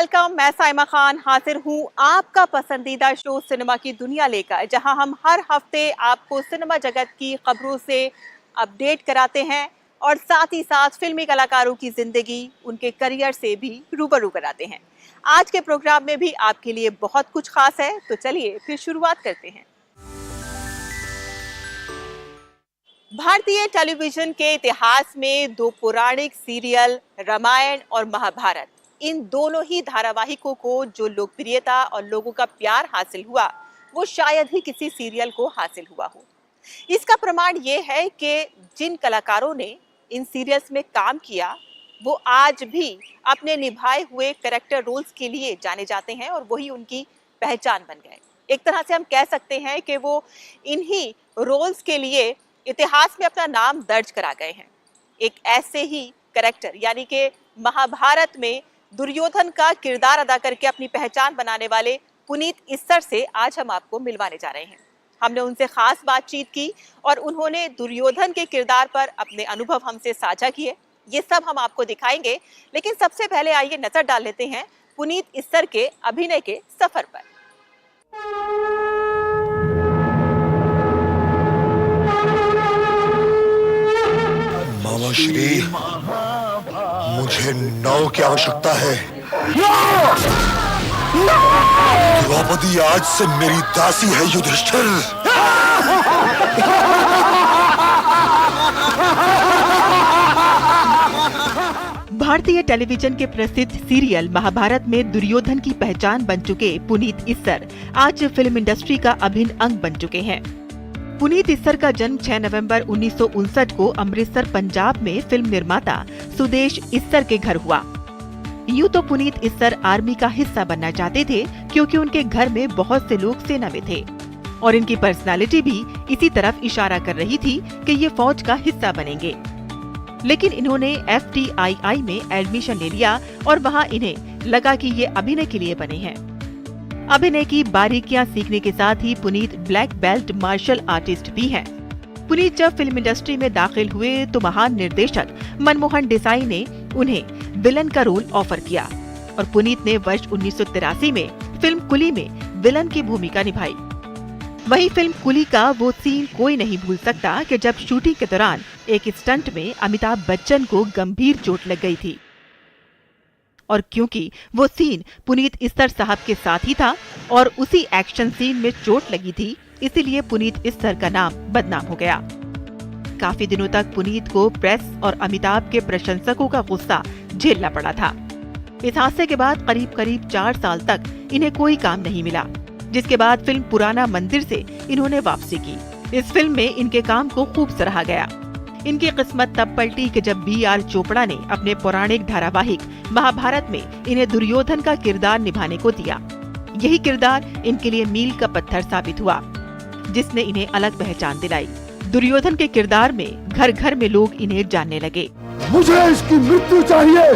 Welcome. मैं साइमा खान हाजिर हूँ आपका पसंदीदा शो सिनेमा की दुनिया लेकर, जहां हम हर हफ्ते आपको सिनेमा जगत की खबरों से अपडेट कराते हैं और साथ ही साथ फिल्मी कलाकारों की जिंदगी, उनके करियर से भी रूबरू कराते हैं। आज के प्रोग्राम में भी आपके लिए बहुत कुछ खास है, तो चलिए फिर शुरुआत करते हैं। भारतीय टेलीविजन के इतिहास में दो पौराणिक सीरियल रामायण और महाभारत, इन दोनों ही धारावाहिकों को जो लोकप्रियता और लोगों का प्यार हासिल हुआ, वो शायद ही किसी सीरियल को हासिल हुआ हो। इसका प्रमाण ये है कि जिन कलाकारों ने इन सीरियल्स में काम किया, वो आज भी अपने निभाए हुए कैरेक्टर रोल्स के लिए जाने जाते हैं और वही उनकी पहचान बन गए। एक तरह से हम कह सकते हैं कि वो इन्हीं रोल्स के लिए इतिहास में अपना नाम दर्ज करा गए हैं। एक ऐसे ही कैरेक्टर यानी कि महाभारत में दुर्योधन का किरदार अदा करके अपनी पहचान बनाने वाले पुनीत इस्सर से आज हम आपको मिलवाने जा रहे हैं। हमने उनसे खास बातचीत की और उन्होंने दुर्योधन के किरदार पर अपने अनुभव हमसे साझा किए। ये सब हम आपको दिखाएंगे, लेकिन सबसे पहले आइए नजर डाल लेते हैं पुनीत इस्सर के अभिनय के सफर पर। मामा श्री, मुझे नाव की आवश्यकता है। द्रौपदी आज से मेरी दासी है युधिष्ठिर। भारतीय टेलीविजन के प्रसिद्ध सीरियल महाभारत में दुर्योधन की पहचान बन चुके पुनीत इस्सर आज फिल्म इंडस्ट्री का अभिन्न अंग बन चुके हैं। पुनीत इस्सर का जन्म 6 नवंबर 1959 को अमृतसर पंजाब में फिल्म निर्माता सुदेश इस्सर के घर हुआ। यूं तो पुनीत इस्सर आर्मी का हिस्सा बनना चाहते थे, क्योंकि उनके घर में बहुत से लोग सेना में थे और इनकी पर्सनालिटी भी इसी तरफ इशारा कर रही थी कि ये फौज का हिस्सा बनेंगे। लेकिन इन्होंने FTII में एडमिशन ले लिया और वहाँ इन्हें लगा कि ये अभिनय के लिए बने हैं। अभिनय की बारीकियां सीखने के साथ ही Puneet black belt martial artist भी हैं। पुनीत जब फिल्म इंडस्ट्री में दाखिल हुए तो महान निर्देशक मनमोहन देसाई ने उन्हें विलन का रोल ऑफर किया और पुनीत ने वर्ष 1983 में फिल्म कुली में विलन की भूमिका निभाई। वही फिल्म कुली का वो सीन कोई नहीं भूल सकता कि जब शूटिंग के दौरान एक स्टंट में अमिताभ बच्चन को गंभीर चोट लग गई थी और क्योंकि वो सीन पुनीत इस्सर साहब के साथ ही था और उसी एक्शन सीन में चोट लगी थी, इसीलिए पुनीत इस्सर का नाम बदनाम हो गया। काफी दिनों तक पुनीत को प्रेस और अमिताभ के प्रशंसकों का गुस्सा झेलना पड़ा था। इस हादसे के बाद करीब 4 साल तक इन्हें कोई काम नहीं मिला, जिसके बाद फिल्म पुराना मंदिर से इन्होंने वापसी की। इस फिल्म में इनके काम को खूब सराहा गया। इनकी किस्मत तब पलटी कि जब BR चोपड़ा ने अपने पौराणिक धारावाहिक महाभारत में इन्हें दुर्योधन का किरदार निभाने को दिया। यही किरदार इनके लिए मील का पत्थर साबित हुआ, जिसने इन्हें अलग पहचान दिलाई। दुर्योधन के किरदार में घर घर में लोग इन्हें जानने लगे। मुझे इसकी मृत्यु चाहिए,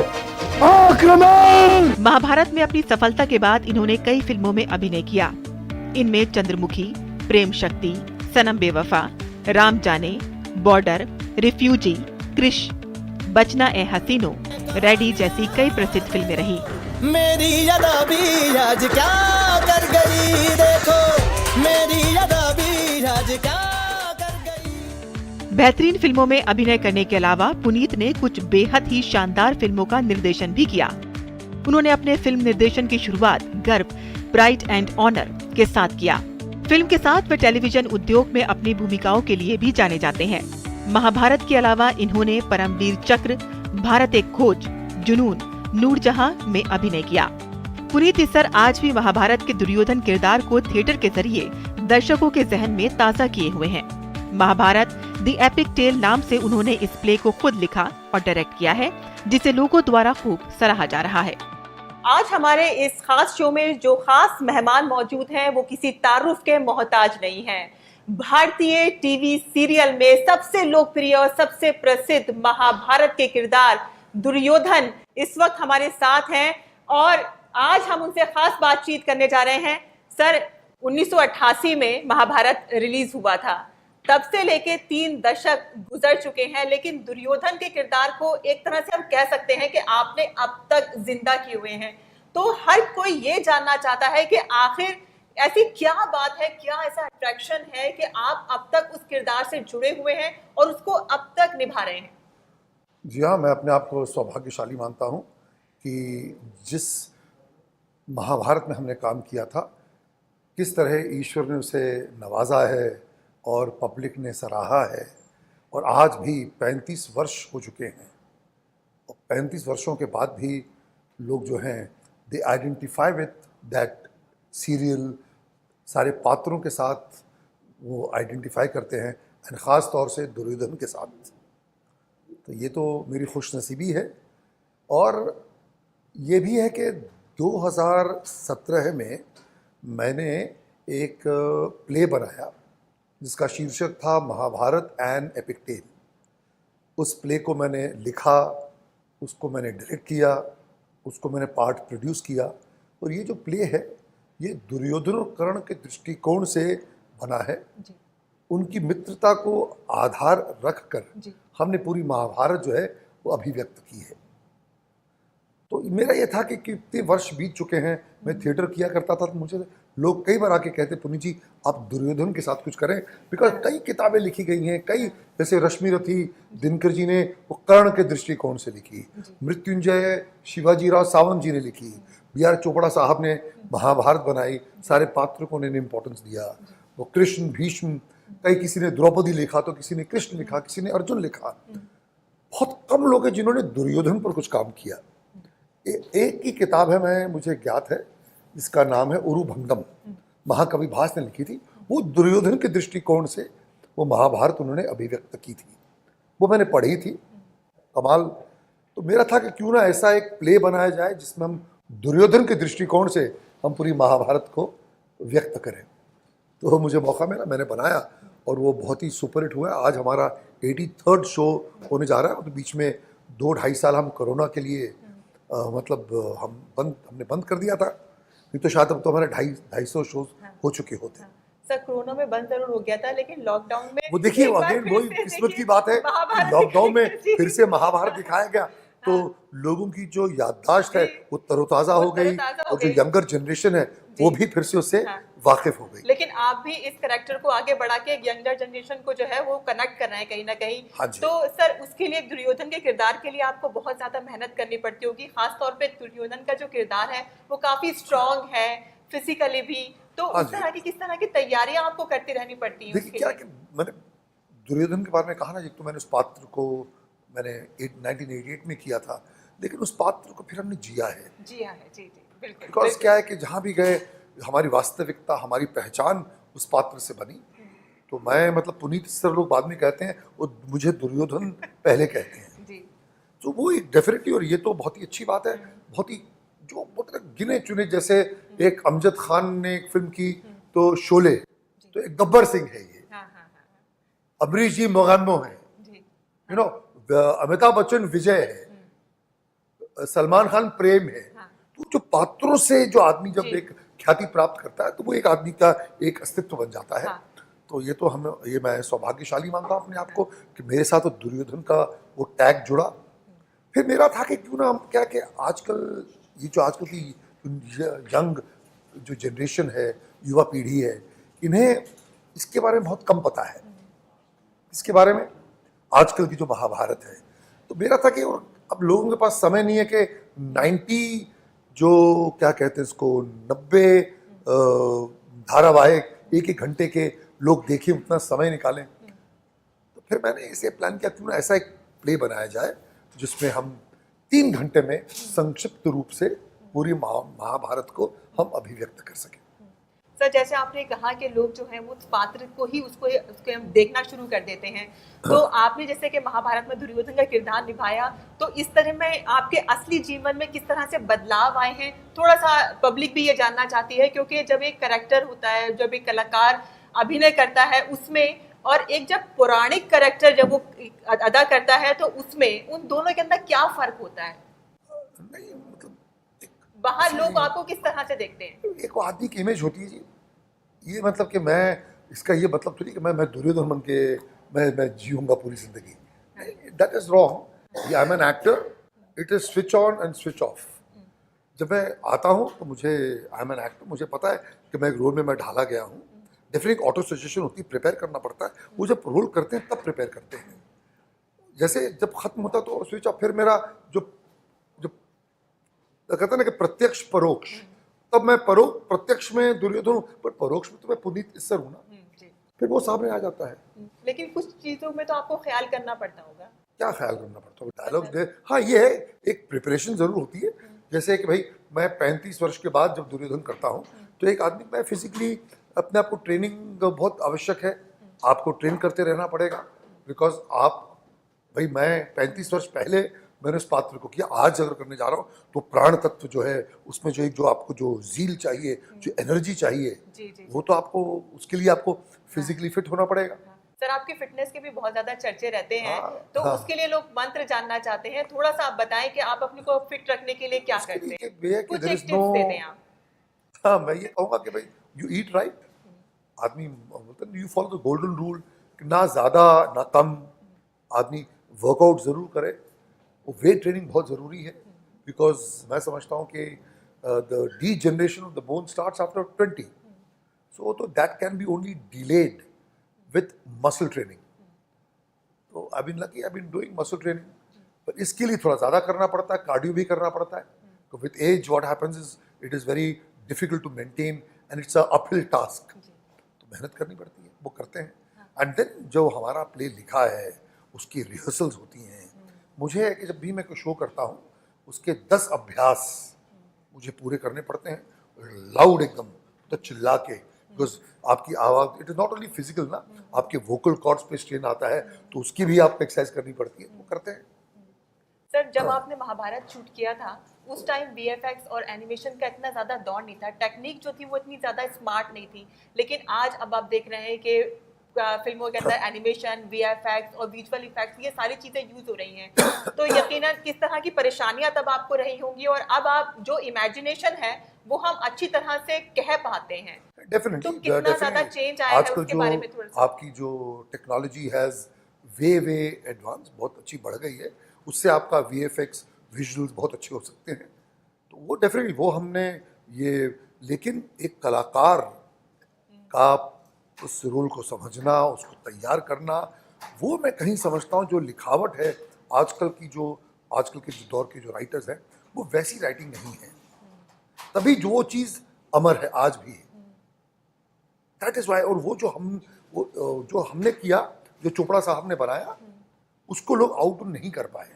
आक्रमण! महाभारत में अपनी सफलता के बाद इन्होंने कई फिल्मों में अभिनय किया। इनमें चंद्रमुखी, प्रेम शक्ति, सनम बेवफा, राम जाने, बॉर्डर, रिफ्यूजी, क्रिश, बचना ए हसीनो, रेडी जैसी कई प्रसिद्ध फिल्में रही। मेरी यादा भी आज क्या कर गई, देखो मेरी यादा भी आज क्या कर गई। बेहतरीन फिल्मों में अभिनय करने के अलावा पुनीत ने कुछ बेहद ही शानदार फिल्मों का निर्देशन भी किया। उन्होंने अपने फिल्म निर्देशन की शुरुआत गर्व, प्राइड एंड ऑनर के साथ किया। फिल्म के साथ वे टेलीविजन उद्योग में अपनी भूमिकाओं के लिए भी जाने जाते हैं। महाभारत के अलावा इन्होंने परमवीर चक्र, भारत एक खोज, जुनून, नूरजहां में अभिनय किया। पुनीत इस्सर आज भी महाभारत के दुर्योधन किरदार को थिएटर के जरिए दर्शकों के जहन में ताज़ा किए हुए हैं। महाभारत द एपिक टेल नाम से उन्होंने इस प्ले को खुद लिखा और डायरेक्ट किया है, जिसे लोगों द्वारा खूब सराहा जा रहा है। आज हमारे इस खास शो में जो खास मेहमान मौजूद हैं, वो किसी तारुफ के मोहताज नहीं हैं। भारतीय टीवी सीरियल में सबसे लोकप्रिय और सबसे प्रसिद्ध महाभारत के किरदार दुर्योधन इस वक्त हमारे साथ हैं और आज हम उनसे खास बातचीत करने जा रहे हैं। सर, 1988 में महाभारत रिलीज हुआ था, तब से लेके 3 दशक गुजर चुके हैं, लेकिन दुर्योधन के किरदार को एक तरह से हम कह सकते हैं कि आपने अब तक जिंदा किए हुए हैं। तो हर कोई ये जानना चाहता है कि आखिर ऐसी क्या बात है, क्या ऐसा अट्रैक्शन है कि आप अब तक उस किरदार से जुड़े हुए हैं और उसको अब तक निभा रहे हैं। जी हाँ, मैं अपने आप को सौभाग्यशाली मानता हूँ कि जिस महाभारत में हमने काम किया था, किस तरह ईश्वर ने उसे नवाजा है और पब्लिक ने सराहा है, और आज भी 35 वर्ष हो चुके हैं और 35 वर्षों के बाद भी लोग जो हैं they identify with that serial, सारे पात्रों के साथ वो आइडेंटिफाई करते हैं, एंड ख़ास तौर से दुर्योधन के साथ। तो ये तो मेरी खुशनसीबी है। और ये भी है कि 2017 में मैंने एक प्ले बनाया जिसका शीर्षक था महाभारत एन एपिक टेल। उस प्ले को मैंने लिखा, उसको मैंने डायरेक्ट किया, उसको मैंने पार्ट प्रोड्यूस किया, और ये जो प्ले है ये दुर्योधन और कर्ण के दृष्टिकोण से बना है। जी। उनकी मित्रता को आधार रख कर जी। हमने पूरी महाभारत जो है वो अभिव्यक्त की है। तो मेरा ये था कि कितने वर्ष बीत चुके हैं, मैं थिएटर किया करता था, तो मुझे लोग कई बार आके कहते पुनीत जी आप दुर्योधन के साथ कुछ करें, बिकॉज कई किताबें लिखी गई हैं, कई जैसे रश्मि रथी दिनकर जी ने वो कर्ण के दृष्टिकोण से लिखी, मृत्युंजय शिवाजी राव सावंत जी ने लिखी, B.R. चोपड़ा साहब ने महाभारत बनाई, सारे पात्रों को उन्होंने इम्पोर्टेंस दिया, वो कृष्ण भीष्म, कई किसी ने द्रौपदी लिखा तो किसी ने कृष्ण लिखा, किसी ने अर्जुन लिखा। बहुत कम लोग हैं जिन्होंने दुर्योधन पर कुछ काम किया। एक ही किताब है, मैं मुझे ज्ञात है, जिसका नाम है उरुभंगम, महाकवि भास ने लिखी थी। वो दुर्योधन के दृष्टिकोण से वो महाभारत उन्होंने अभिव्यक्त की थी, वो मैंने पढ़ी थी। कमाल। तो मेरा था कि क्यों ना ऐसा एक प्ले बनाया जाए जिसमें हम दुर्योधन के दृष्टिकोण से हम पूरी महाभारत को व्यक्त करें। तो मुझे मौका मिला, मैंने बनाया और वो बहुत ही सुपरहिट हुआ। आज हमारा 83rd शो होने जा रहा है। तो बीच में 2-2.5 साल हम कोरोना के लिए हमने बंद कर दिया था, नहीं तो शायद अब तो हमारे 250 शोज हो चुके होते। सर कोरोना में बंद जरूर हो गया था, लेकिन लॉकडाउन में वो देखिए अगेन वही किस्मत की बात है, लॉकडाउन में फिर से महाभारत दिखाया गया, तो लोगों की जो याददाश्त है वो तरोताज़ा हो गई, और जो यंगर जनरेशन है वो भी फिर से उससे वाकिफ हो गई। लेकिन आप भी इस कैरेक्टर को आगे बढ़ा के यंगर जनरेशन को जो है वो कनेक्ट कर रहे हैं कहीं ना कहीं। तो सर उसके लिए दुर्योधन के किरदार के लिए आपको बहुत ज्यादा मेहनत करनी पड़ती होगी, खासतौर पे दुर्योधन का जो किरदार है वो काफी स्ट्रॉन्ग है फिजिकली भी, तो उस तरह की किस तरह की तैयारियां आपको करती रहनी पड़ती हैं? देखिए क्या कि मैंने दुर्योधन के बारे में कहा ना, एक तो मैंने उस पात्र को मैंने 1988 में किया था, लेकिन उस पात्र को फिर हमने जिया है। जी बिल्कुल। बिकॉज क्या है कि जहाँ भी गए हमारी वास्तविकता, हमारी पहचान उस पात्र से बनी। तो मैं मतलब पुनीत सर लोग बाद में कहते हैं, वो मुझे दुर्योधन पहले कहते हैं जी। तो वो एक डेफिनेटली, और ये तो बहुत ही अच्छी बात है, बहुत ही जो मतलब गिने चुने, जैसे एक अमजद खान ने एक फिल्म की तो शोले, तो एक गब्बर सिंह है ये, अमरीश जी मोगैम्बो है, यू नो अमिताभ बच्चन विजय है, सलमान खान प्रेम है। तो जो पात्रों से जो आदमी जब एक ख्याति प्राप्त करता है तो वो एक आदमी का एक अस्तित्व बन जाता है। तो ये तो ये मैं सौभाग्यशाली मानता हूँ अपने आप को कि मेरे साथ तो दुर्योधन का वो टैग जुड़ा। फिर मेरा था कि क्यों ना हम क्या कि आजकल ये जो आजकल की यंग जो जनरेशन है, युवा पीढ़ी है, इन्हें इसके बारे में बहुत कम पता है, इसके बारे में आजकल की जो महाभारत है। तो मेरा था कि अब लोगों के पास समय नहीं है कि 90 जो क्या कहते हैं इसको 90 धारावाहिक 1-1 घंटे के लोग देखें, उतना समय निकालें। तो फिर मैंने इसे प्लान किया क्यों ना ऐसा एक प्ले बनाया जाए जिसमें हम 3 घंटे में संक्षिप्त रूप से पूरी महाभारत को हम अभिव्यक्त कर सकें। सर जैसे आपने कहा कि लोग जो हैं वो उस पात्र को ही उसको हम देखना शुरू कर देते हैं, तो आपने जैसे कि महाभारत में दुर्योधन का किरदार निभाया, तो इस तरह में आपके असली जीवन में किस तरह से बदलाव आए हैं, थोड़ा सा पब्लिक भी ये जानना चाहती है। क्योंकि जब एक कैरेक्टर होता है, जब एक कलाकार अभिनय करता है उसमें, और एक जब पौराणिक कैरेक्टर जब वो अदा करता है, तो उसमें उन दोनों के अंदर क्या फर्क होता है? नहीं मतलब बाहर लोग आपको किस तरह से देखते हैं? एक आदमी की इमेज होती है जी, ये मतलब कि मैं इसका ये मतलब थोड़ी कि मैं दुर्योधन बन के मैं जीऊंगा पूरी जिंदगी, that is wrong. I am an actor, it is switch on and switch off. जब मैं आता हूँ तो मुझे आई एम एन एक्टर, मुझे पता है कि मैं एक रोल में मैं ढाला गया हूँ। डेफिनेटली ऑटो सजेशन होती है, प्रिपेयर करना पड़ता है। वो जब रोल करते हैं तब प्रिपेयर करते हैं। जैसे जब खत्म होता तो स्विच ऑफ, फिर मेरा जो जो कहते हैं ना कि प्रत्यक्ष परोक्ष, तब मैं प्रत्यक्ष में दुर्योधन हूँ, पर परोक्ष में तो मैं पुनीत इस्सर हूँ ना, जी। फिर वो सामने आ जाता है। लेकिन कुछ चीजों में तो आपको ख्याल करना पड़ता होगा। क्या ख्याल करना पड़ता है डायलॉग दे। हाँ, ये है, एक प्रिपरेशन जरूर होती है। जैसे कि भाई मैं 35 वर्ष के बाद जब दुर्योधन करता हूँ तो एक आदमी, मैं फिजिकली अपने आप को ट्रेनिंग बहुत आवश्यक है, आपको ट्रेन करते रहना पड़ेगा। बिकॉज आप भाई, मैं 35 वर्ष पहले मैंने उस पात्र को किया, आज अगर करने जा रहा हूँ तो प्राण तत्व जो है उसमें जो एक जो आपको जो जील चाहिए, जो एनर्जी चाहिए, जी। वो तो आपको, उसके लिए आपको फिजिकली फिट होना पड़ेगा। सर, आपके फिटनेस के भी बहुत ज्यादा चर्चे रहते हैं, तो हाँ। उसके लिए लोग मंत्र जानना चाहते हैं। थोड़ा सा आप बताएं कि आप अपने को फिट रखने के लिए क्या उसके करते लिए हैं। ये है कि कुछ there एक is टिप्स no- दे दें आप। हाँ, मैं ये कहूँगा कि भाई यू ईट राइट। आदमी बोलते हैं you follow the golden rule, ना ज़्यादा ना कम। आदमी वर्कआउट ज़रूर करे, वो वेट ट्रेनिंग बहुत ज़रूरी है। बिकॉज मैं समझता हूँ कि the degeneration of the bone starts after 20, so तो that can be only delayed with muscle training. तो I been lucky, I been doing muscle training, पर इसके लिए थोड़ा ज़्यादा करना पड़ता है, कार्डियो भी करना पड़ता है। तो with age what happens is it is very difficult to maintain and it's a uphill task. तो मेहनत करनी पड़ती है, वो करते हैं। एंड देन जो हमारा प्ले लिखा है उसकी रिहर्सल्स होती हैं। मुझे है कि जब भी मैं कोई शो करता हूँ उसके 10 अभ्यास मुझे पूरे करने पड़ते हैं, लाउड एकदम, तो चिल्ला के। बिकॉज आपकी आवाज़, it is not only physical ना, आपके वोकल कॉर्ड्स पे स्ट्रेन आता है, तो उसकी भी आपको एक्सरसाइज करनी पड़ती है, वो करते हैं। सर, जब आपने महाभारत शूट किया था उस टाइम वीएफएक्स और एनिमेशन का इतना ज़्यादा दौर नहीं था, टेक्निक जो थी वो इतनी ज़्यादा स्मार्ट नहीं थी। लेकिन आज अब आप देख रहे हैं कि फिल्मों के अंदर एनिमेशन, वीएफएक्स और विजुअल इफेक्ट्स, ये सारी चीज़ें यूज हो रही हैं। तो यकीनन किस तरह की परेशानियां तब आपको रही होंगी, और अब आप जो इमेजिनेशन है वो हम अच्छी तरह से कह पाते हैं। डेफिनेटली, तो कितना ज़्यादा चेंज आया है आजकल उसके जो बारे में थोड़ा सा। आपकी जो टेक्नोलॉजी हैज़ वे एडवांस, बहुत अच्छी बढ़ गई है। उससे आपका वीएफएक्स विजुअल्स बहुत अच्छे हो सकते हैं। तो वो डेफिनेटली वो हमने ये, लेकिन एक कलाकार का उस रोल को समझना, उसको तैयार करना, वो मैं कहीं समझता हूँ जो लिखावट है आजकल के जो दौर के जो राइटर्स हैं, वो वैसी राइटिंग नहीं है। तभी जो वो चीज़ अमर है आज भी, दैट इज़ वाई। और वो जो हमने किया, जो चोपड़ा साहब ने बनाया, उसको लोग आउट नहीं कर पाए।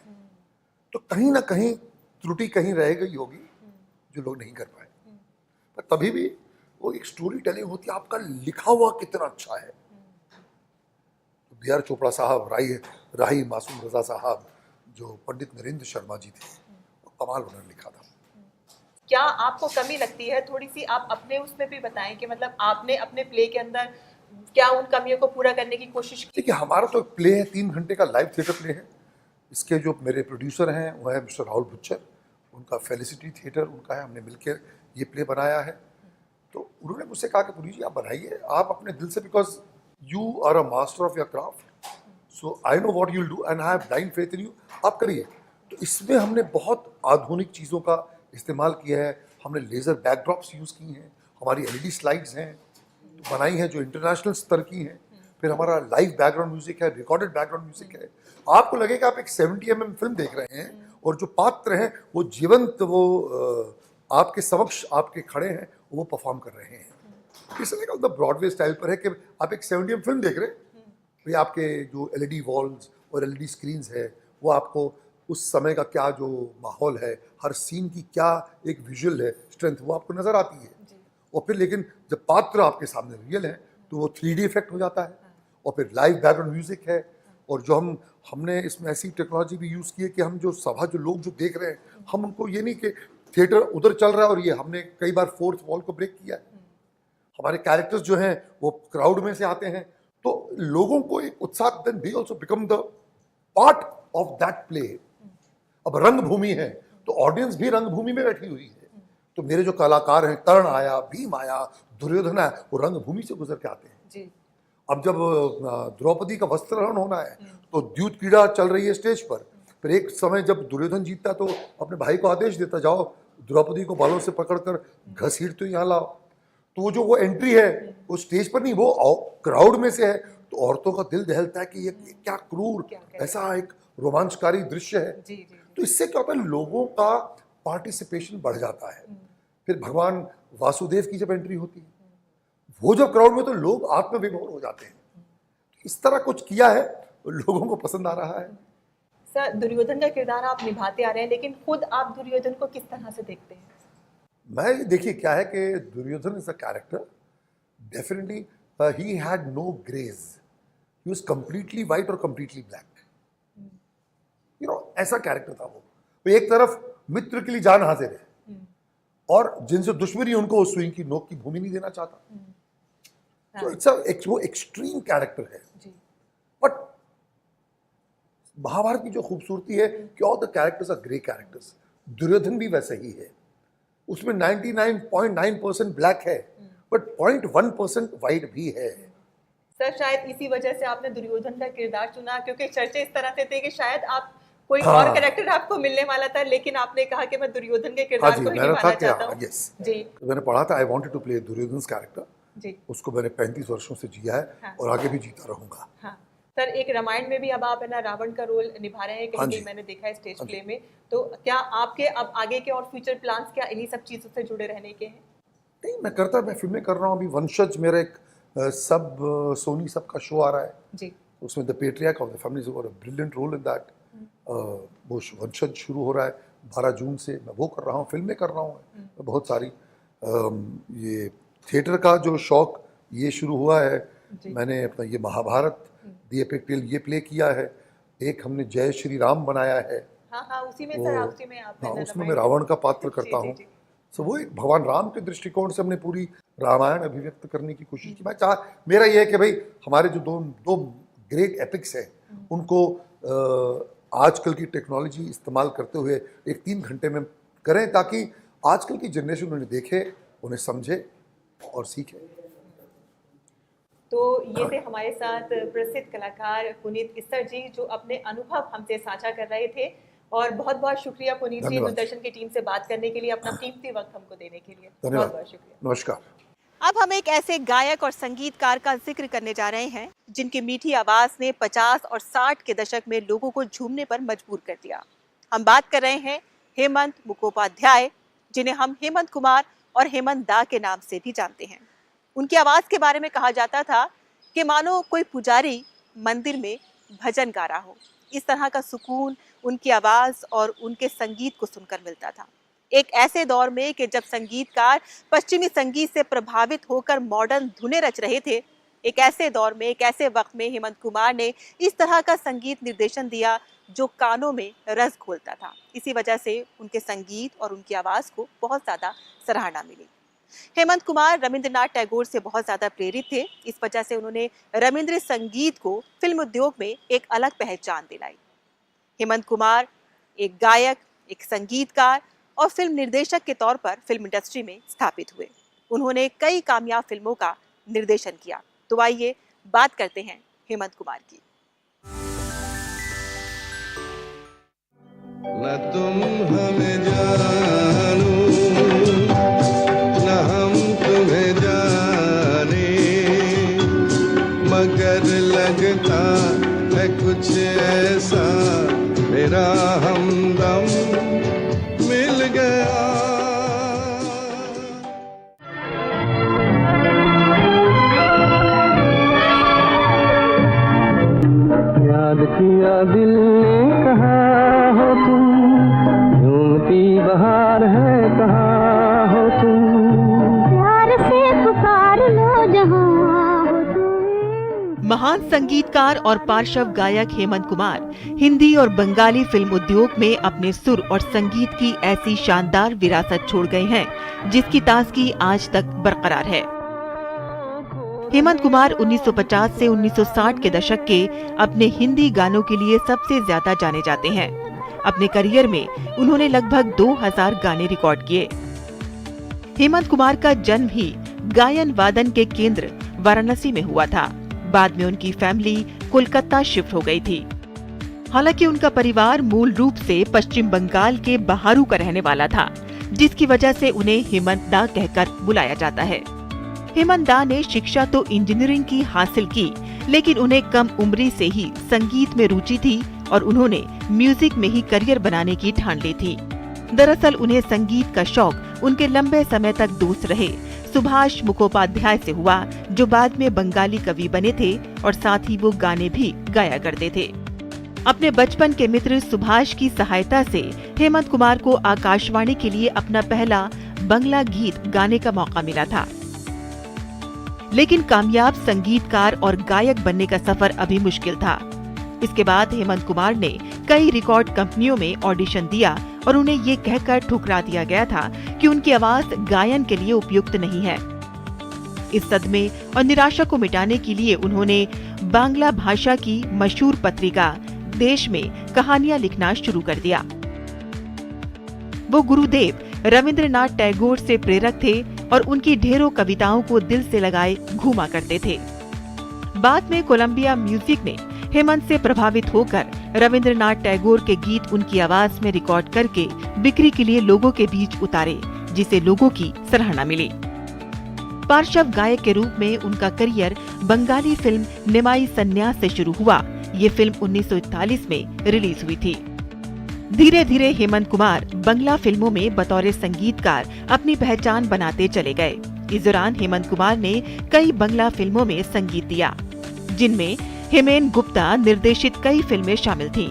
तो कहीं ना कहीं त्रुटि कहीं रह गई होगी जो लोग नहीं कर पाए। पर तभी भी वो एक स्टोरी टेलिंग होती है, आपका लिखा हुआ कितना अच्छा है। तो बी आर चोपड़ा साहब, राही मासूम रजा साहब, जो पंडित नरेंद्र शर्मा जी थे, वो कमाल उन्होंने लिखा था। क्या आपको कमी लगती है थोड़ी सी, आप अपने उसमें भी बताएं कि मतलब आपने अपने प्ले के अंदर क्या उन कमियों को पूरा करने की कोशिश की? देखिए, हमारा तो प्ले है 3 घंटे का लाइव थिएटर प्ले है। इसके जो मेरे प्रोड्यूसर हैं वो है मिस्टर राहुल बुच्चर, उनका फेलिसिटी थिएटर उनका है, हमने मिलकर ये प्ले बनाया है। तो उन्होंने मुझसे कहा कि पुरी जी आप बनाइए, आप अपने दिल से, because you are a master of your craft, so I know what you will do and I have blind faith in you, आप करिए। तो इसमें हमने बहुत आधुनिक चीज़ों का इस्तेमाल किया है। हमने लेज़र बैकड्रॉप्स यूज़ की हैं, हमारी एलईडी स्लाइड्स हैं बनाई हैं जो इंटरनेशनल स्तर की हैं। फिर हमारा लाइव बैकग्राउंड म्यूजिक है, रिकॉर्डेड बैकग्राउंड म्यूजिक है। आपको लगेगा आप एक 70 mm फिल्म देख रहे हैं, और जो पात्र हैं वो जीवंत, वो आपके समक्ष आपके खड़े हैं, वो परफॉर्म कर रहे हैं। इसलिए का ब्रॉडवे स्टाइल पर है कि आप एक 70 mm फिल्म देख रहे हैं, भाई आपके जो एलईडी वॉल्स और एलईडी स्क्रीन्स है, वो आपको उस समय का क्या जो माहौल है, हर सीन की क्या एक विजुअल है स्ट्रेंथ, वो आपको नज़र आती है। और फिर लेकिन जब पात्र आपके सामने रियल है तो वो 3D इफेक्ट हो जाता है। और फिर लाइव बैकग्राउंड म्यूजिक है, और जो हमने इसमें ऐसी टेक्नोलॉजी भी यूज़ की है कि हम जो सभा, जो लोग जो देख रहे हैं, हम उनको ये नहीं कि थिएटर उधर चल रहा है और ये हमने कई बार फोर्थ वॉल को ब्रेक किया है। हमारे कैरेक्टर्स जो हैं वो क्राउड में से आते हैं, तो लोगों को एक उत्साह, then they also become the part of that play. अब रंगभूमि है तो ऑडियंस भी रंगभूमि में बैठी हुई है। तो मेरे जो कलाकार हैं, कर्ण आया, भीम आया, दुर्योधन आया, वो रंगभूमि से गुजर के आते हैं जी। अब जब द्रौपदी का वस्त्रहरण होना है तो द्यूत क्रीड़ा चल रही है स्टेज पर। फिर एक समय जब दुर्योधन जीतता तो अपने भाई को आदेश देता, जाओ द्रौपदी को बालों से पकड़कर घसीट तो यहाँ लाओ। तो वो एंट्री है वो स्टेज पर नहीं, वो क्राउड में से है, तो औरतों का दिल दहलता है कि ये क्या क्रूर ऐसा एक रोमांचकारी दृश्य है। जी जी। तो इससे क्या होता है, लोगों का पार्टिसिपेशन बढ़ जाता है। फिर भगवान वासुदेव की जब एंट्री होती है, वो जब क्राउड में, तो लोग आत्मविभोर हो जाते हैं। इस तरह कुछ किया है, लोगों को पसंद आ रहा है। सर, दुर्योधन का किरदार आप निभाते आ रहे हैं, लेकिन खुद आप दुर्योधन को किस तरह से देखते हैं? मैं देखिए क्या है कि Duryodhan is a character, definitely he had no greys, he was completely white और कंप्लीटली ब्लैक, यू नो, ऐसा कैरेक्टर था वो एक तरफ मित्र के लिए जान हाजिर है, और जिनसे दुश्मनी उनको उस सुई की नोक की भूमि नहीं देना चाहता। तो इट्स वो एक्सट्रीम कैरेक्टर है। बट महाभारत की जो खूबसूरती है कि all the characters are grey characters. Duryodhan भी वैसे ही है, उसमें 99.9% ब्लैक है, बट 0.1% वाइट भी है। सर, शायद इसी वजह से आपने दुर्योधन का किरदार चुना, क्योंकि चर्चे इस तरह से थे कि शायद आप कोई और कैरेक्टर आपको मिलने वाला था, लेकिन आपने कहा कि मैं दुर्योधन के किरदार को ही निभाना चाहता हूं। जी, मैंने पढ़ा था, I wanted to play Duryodhan's character. जी, उसको मैंने 35 वर्षों से जिया है और आगे भी जीता रहूंगा। हाँ। सर, एक रामायण में भी अब आप है ना रावण का रोल निभा रहे हैं, कहीं कहीं मैंने देखा है स्टेज प्ले में। तो क्या आपके अब आगे के और फ्यूचर प्लान्स क्या इन्हीं सब चीजों से जुड़े रहने के हैं? नहीं, मैं फिल्में कर रहा हूँ अभी। वंशज मेरा एक सोनी सब का शो आ रहा है जी, उसमें the patriarch of the family got a brilliant role in that. वो वंशज शुरू हो रहा है 12 जून से, मैं वो कर रहा हूँ, फिल्में कर रहा हूँ बहुत सारी। ये थिएटर का जो शौक ये शुरू हुआ है, मैंने अपना ये महाभारत दी एपिक टेल ये प्ले किया है, एक हमने जय श्री राम बनाया है। हाँ, उसी में सर, उसी में आप उसमें मैं रावण का पात्र करता हूँ। सो वो एक भगवान राम के दृष्टिकोण से हमने पूरी रामायण अभिव्यक्त करने की कोशिश की। मैं मेरा ये है कि भाई हमारे जो दो ग्रेट एपिक्स हैं उनको आजकल की टेक्नोलॉजी इस्तेमाल करते हुए एक 3 घंटे में करें, ताकि आजकल की जनरेशन उन्हें देखे, उन्हें समझे और सीखे। तो ये थे हमारे साथ प्रसिद्ध कलाकार पुनीत इस्सर जी, जो अपने अनुभव हमसे साझा कर रहे थे। और बहुत बहुत शुक्रिया पुनीत जी, दूरदर्शन की टीम से बात करने के लिए, अपना कीमती वक्त हमको देने के लिए। बहुत बहुत शुक्रिया। नमस्कार। अब हम एक ऐसे गायक और संगीतकार का जिक्र करने जा रहे हैं जिनकी मीठी आवाज ने 50 और 60 के दशक में लोगों को झूमने पर मजबूर कर दिया। हम बात कर रहे हैं हेमंत मुखोपाध्याय, जिन्हें हम हेमंत कुमार और हेमंत दा के नाम से भी जानते हैं। उनकी आवाज के बारे में कहा जाता था कि मानो कोई पुजारी मंदिर में भजन गा रहा हो। इस तरह का सुकून उनकी आवाज और उनके संगीत को सुनकर मिलता था। एक ऐसे दौर में कि जब संगीतकार पश्चिमी संगीत से प्रभावित होकर मॉडर्न धुनें रच रहे थे, एक ऐसे दौर में, एक ऐसे वक्त में हेमंत कुमार ने इस तरह का संगीत निर्देशन दिया जो कानों में रस घोलता था। इसी वजह से उनके संगीत और उनकी आवाज को बहुत ज्यादा सराहना मिली। हेमंत कुमार रविंद्रनाथ टैगोर से बहुत ज्यादा प्रेरित थे। इस वजह से उन्होंने रविंद्र संगीत को फिल्म उद्योग में एक अलग पहचान दिलाई। हेमंत कुमार एक गायक, एक संगीतकार और फिल्म निर्देशक के तौर पर फिल्म इंडस्ट्री में स्थापित हुए। उन्होंने कई कामयाब फिल्मों का निर्देशन किया। तो आइए बात करते हैं हेमंत कुमार की। न तुम हमें जानो न हम तुम्हें जाने, मगर लगता है कुछ ऐसा मेरा हमदम मिल गया। याद किया दिल ने कहा हो तुम, झूमती बहार है कहाँ हो तुम, प्यार से पुकार लो जहाँ हो तुम। महान संगीतकार और पार्श्व गायक हेमंत कुमार हिंदी और बंगाली फिल्म उद्योग में अपने सुर और संगीत की ऐसी शानदार विरासत छोड़ गए हैं जिसकी ताजगी आज तक बरकरार है। हेमंत कुमार 1950 से 1960 के दशक के अपने हिंदी गानों के लिए सबसे ज्यादा जाने जाते हैं। अपने करियर में उन्होंने लगभग 2000 गाने रिकॉर्ड किए। हेमंत कुमार का जन्म ही गायन वादन के केंद्र वाराणसी में हुआ था। बाद में उनकी फैमिली कोलकाता शिफ्ट हो गई थी। हालांकि उनका परिवार मूल रूप से पश्चिम बंगाल के बहारू का रहने वाला था, जिसकी वजह से उन्हें हेमंत दा कहकर बुलाया जाता है। हेमंत दा ने शिक्षा तो इंजीनियरिंग की हासिल की, लेकिन उन्हें कम उम्री से ही संगीत में रुचि थी और उन्होंने म्यूजिक में ही करियर बनाने की ठान ली थी। दरअसल उन्हें संगीत का शौक उनके लंबे समय तक दोस्त रहे सुभाष मुखोपाध्याय से हुआ, जो बाद में बंगाली कवि बने थे और साथ ही वो गाने भी गाया करते थे। अपने बचपन के मित्र सुभाष की सहायता से हेमंत कुमार को आकाशवाणी के लिए अपना पहला बंगला गीत गाने का मौका मिला था। लेकिन कामयाब संगीतकार और गायक बनने का सफर अभी मुश्किल था। इसके बाद हेमंत कुमार ने कई रिकॉर्ड कंपनियों में ऑडिशन दिया और उन्हें ये कहकर ठुकरा दिया गया था कि उनकी आवाज गायन के लिए उपयुक्त नहीं है। इस सदमे और निराशा को मिटाने के लिए उन्होंने बांग्ला भाषा की मशहूर पत्रिका देश में कहानियां लिखना शुरू कर दिया। वो गुरुदेव रविंद्रनाथ टैगोर से प्रेरक थे और उनकी ढेरों कविताओं को दिल से लगाए घूमा करते थे। बाद में कोलंबिया म्यूजिक ने हेमंत से प्रभावित होकर रविंद्रनाथ टैगोर के गीत उनकी आवाज में रिकॉर्ड करके बिक्री के लिए लोगों के बीच उतारे, जिसे लोगों की सराहना मिली। पार्श्व गायक के रूप में उनका करियर बंगाली फिल्म निमाई सन्यास से शुरू हुआ। ये फिल्म 1941 में रिलीज हुई थी। धीरे धीरे हेमंत कुमार बंगला फिल्मों में बतौर संगीतकार अपनी पहचान बनाते चले गए। इस दौरान हेमंत कुमार ने कई बंगला फिल्मों में संगीत दिया, जिनमें हेमेन गुप्ता निर्देशित कई फिल्में शामिल थीं।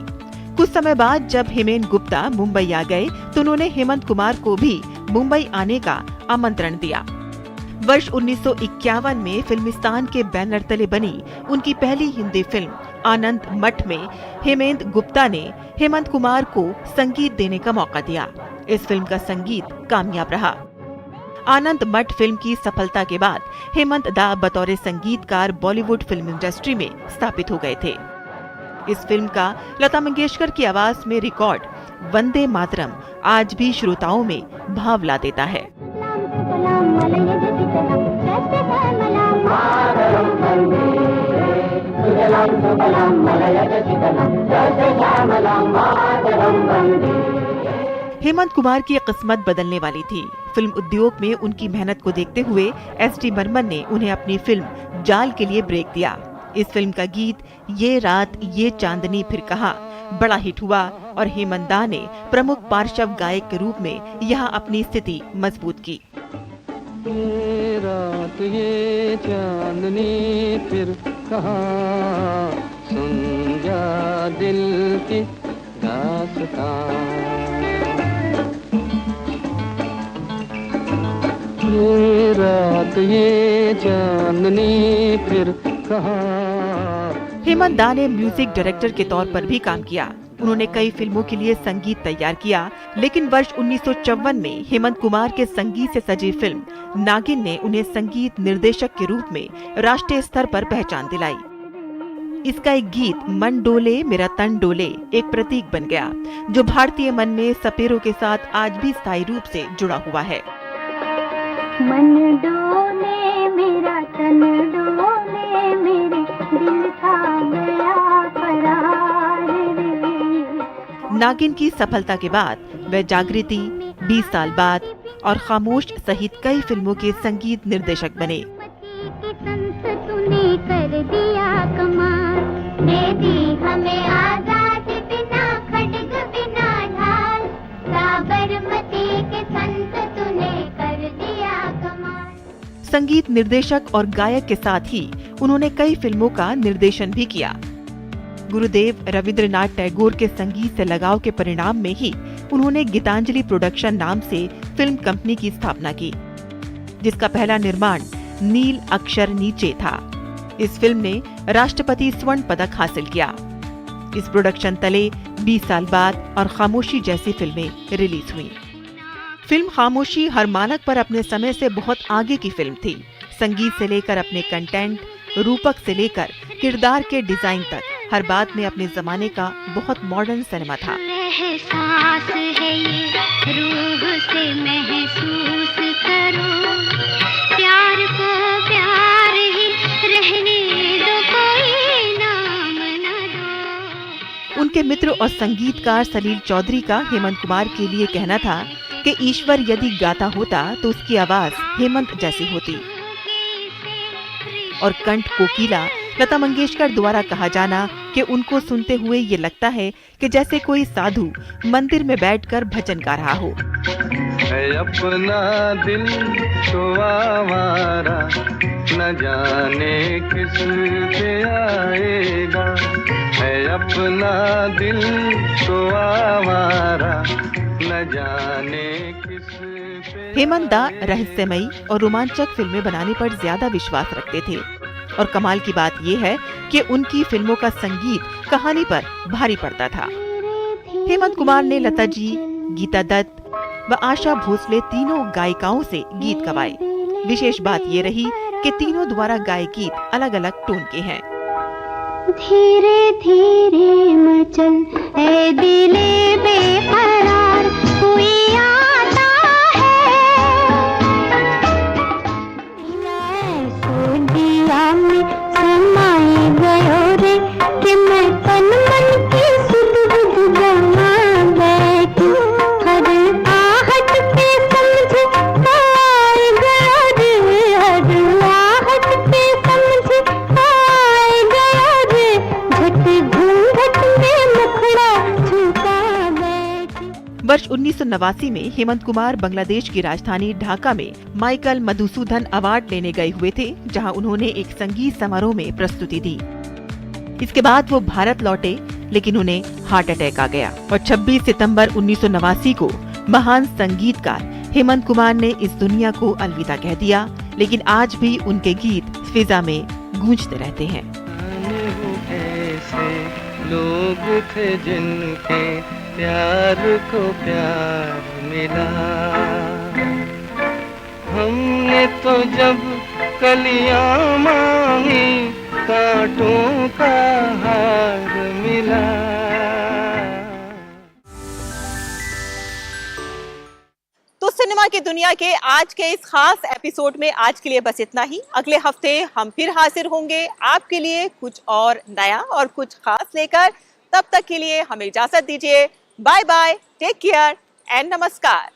कुछ समय बाद जब हेमेन गुप्ता मुंबई आ गए तो उन्होंने हेमंत कुमार को भी मुंबई आने का आमंत्रण दिया। वर्ष 1951 में फिल्मिस्तान के बैनर तले बनी उनकी पहली हिंदी फिल्म आनंद मठ में हेमेंत गुप्ता ने हेमंत कुमार को संगीत देने का मौका दिया। इस फिल्म का संगीत कामयाब रहा। आनंद मठ फिल्म की सफलता के बाद हेमंत दा बतौर संगीतकार बॉलीवुड फिल्म इंडस्ट्री में स्थापित हो गए थे। इस फिल्म का लता मंगेशकर की आवाज में रिकॉर्ड वंदे मातरम आज भी श्रोताओं में भाव ला देता है। हेमंत कुमार की किस्मत बदलने वाली थी। फिल्म उद्योग में उनकी मेहनत को देखते हुए एस.डी. बर्मन ने उन्हें अपनी फिल्म जाल के लिए ब्रेक दिया। इस फिल्म का गीत ये रात ये चांदनी फिर कहा बड़ा हिट हुआ और हेमंत दा ने प्रमुख पार्श्व गायक के रूप में यहाँ अपनी स्थिति मजबूत की। ये रात ये चांदनी फिर कहाँ, सुन जा दिल की दास्तां। ये रात ये चांदनी फिर कहाँ। हेमंत दा ने म्यूजिक डायरेक्टर के तौर पर भी काम किया। उन्होंने कई फिल्मों के लिए संगीत तैयार किया, लेकिन वर्ष 1954 में हेमंत कुमार के संगीत से सजी फिल्म नागिन ने उन्हें संगीत निर्देशक के रूप में राष्ट्रीय स्तर पर पहचान दिलाई। इसका एक गीत मन डोले मेरा तन डोले एक प्रतीक बन गया, जो भारतीय मन में सपेरों के साथ आज भी स्थायी रूप से जुड़ा हुआ है। मन डोले मेरा तन डोले मेरे दिल का गया करार रे। नागिन की सफलता के बाद वे जागृति, 20 साल बाद और खामोश सहित कई फिल्मों के संगीत निर्देशक बने। तूने कर दिया कमाल, दे दी हमें आजादी बिना खड्ग बिना ढाल, साबरमती के संत तूने कर दिया कमाल। संगीत निर्देशक और गायक के साथ ही उन्होंने कई फिल्मों का निर्देशन भी किया। गुरुदेव रविंद्रनाथ टैगोर के संगीत से लगाव के परिणाम में ही उन्होंने गीतांजलि प्रोडक्शन नाम से फिल्म कंपनी की स्थापना की, जिसका पहला निर्माण नील अक्षर नीचे था। इस फिल्म ने राष्ट्रपति स्वर्ण पदक हासिल किया। इस प्रोडक्शन तले 20 साल बाद और खामोशी जैसी फिल्में रिलीज हुई। फिल्म खामोशी हर मानक पर अपने समय से बहुत आगे की फिल्म थी। संगीत से लेकर अपने कंटेंट, रूपक से लेकर किरदार के डिजाइन तक हर बात में अपने जमाने का बहुत मॉडर्न सिनेमा था। एहसास है ये रूह से महसूस करो, प्यार को प्यार ही रहने दो, कोई नाम न दो। उनके मित्र और संगीतकार सलील चौधरी का हेमंत कुमार के लिए कहना था कि ईश्वर यदि गाता होता तो उसकी आवाज हेमंत जैसी होती। और कंठ कोकिला लता मंगेशकर द्वारा कहा जाना कि उनको सुनते हुए ये लगता है कि जैसे कोई साधु मंदिर में बैठकर भजन गा रहा हो। है अपना दिल तो आवारा, न जाने किस पे आएगा। है अपना दिल तो आवारा, न जाने किस पे। हेमंत दा रहस्यमयी और रोमांचक फिल्में बनाने पर ज्यादा विश्वास रखते थे और कमाल की बात ये है कि उनकी फिल्मों का संगीत कहानी पर भारी पड़ता था। हेमंत कुमार ने लता जी, गीता दत्त व आशा भोसले तीनों गायिकाओं से गीत गवाए। विशेष बात ये रही कि तीनों द्वारा गाए गीत अलग अलग टोन के हैं। धीरे धीरे मचल ऐ दिले बेकरार, कोई आता है। मैं सो दिया में समाई गयो रे, कि मैं तन मन की सुध बुध गवा बैठी। हर आहट पे समझ आए गया रे, हर आहट पे समझ आए गया रे। झट घूंघट में मुखड़ा छुपा बैठी। वर्ष 1989 में हेमंत कुमार बांग्लादेश की राजधानी ढाका में माइकल मधुसूदन अवार्ड लेने गए हुए थे, जहां उन्होंने एक संगीत समारोह में प्रस्तुति दी। इसके बाद वो भारत लौटे, लेकिन उन्हें हार्ट अटैक आ गया और 26 सितंबर 1989 को महान संगीतकार हेमंत कुमार ने इस दुनिया को अलविदा कह दिया। लेकिन आज भी उनके गीत फिजा में गूंजते रहते हैं। जाने वो ऐसे लोग थे जिनके प्यार को प्यार मिला। हमने तो जब कलियां मांगी, कांटों का हार मिला। तो सिनेमा की दुनिया के आज के इस खास एपिसोड में आज के लिए बस इतना ही। अगले हफ्ते हम फिर हाजिर होंगे आपके लिए कुछ और नया और कुछ खास लेकर। तब तक के लिए हमें इजाजत दीजिए। Bye bye, take care and नमस्कार।